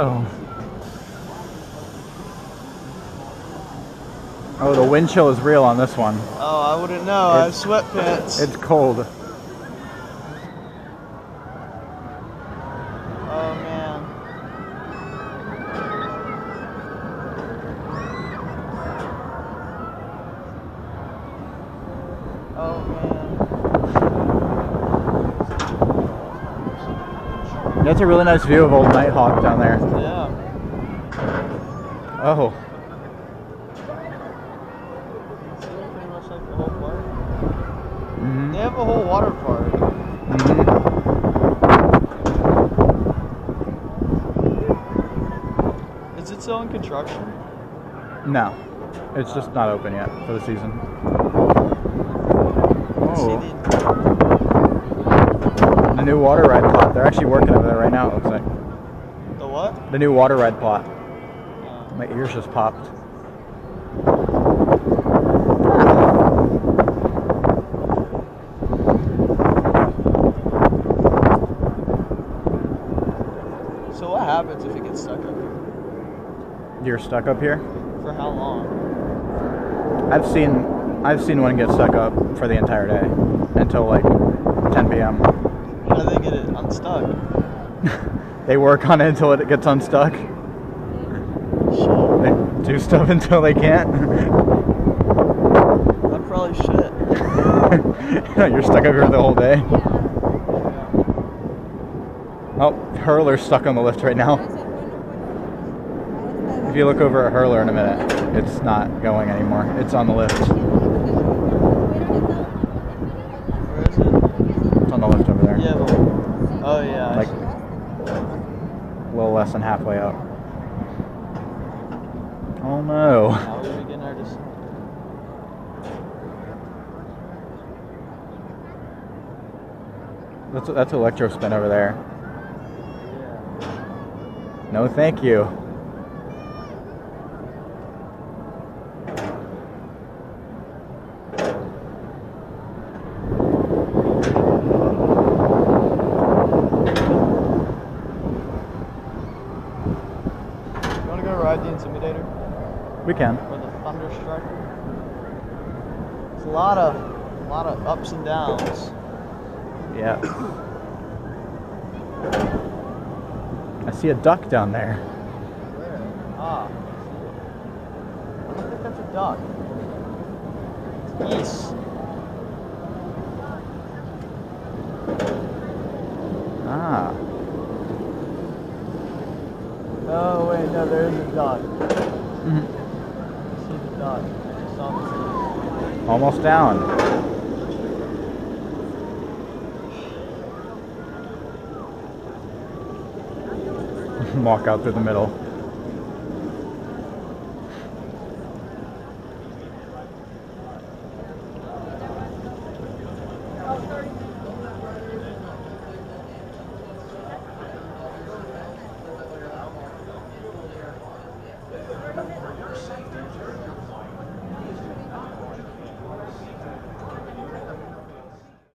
no. Oh, the wind chill is real on this one. Oh, I wouldn't know. I have sweatpants. It's cold. Oh, man. Oh, man. That's a really nice view of Old Nighthawk down there. Yeah. Oh. Pretty much like the whole park. Mm-hmm. They have a whole water park. Mm-hmm. Is it still in construction? No. It's just not open yet for the season. Oh. The new water ride plot. They're actually working over there right now, it looks like. The what? The new water ride plot. My ears just popped. So what happens if it gets stuck up here? You're stuck up here? For how long? I've seen one get stuck up for the entire day until like 10 p.m. How do they get it unstuck? They work on it until it gets unstuck. Shit. They do stuff until they can't. That's probably shit. You're stuck up here the whole day. Oh, Hurler's stuck on the lift right now. If you look over at Hurler in a minute, it's not going anymore. It's on the lift. Where is it? It's on the lift over there. Yeah, but... Oh, yeah. Like, a little less than halfway up. Oh no. Now we're beginning our descent. That's electro spin over there. Yeah. No, thank you. You want to go ride the Intimidator? We can. Or the Thunderstriker? It's a lot of ups and downs. Yeah. I see a duck down there. Where? Ah. I don't think that's a duck. It's geese. Ah. Oh wait, no, there is a duck. Mhm. I see the duck. I just saw the geese. Almost down. Walk out through the middle.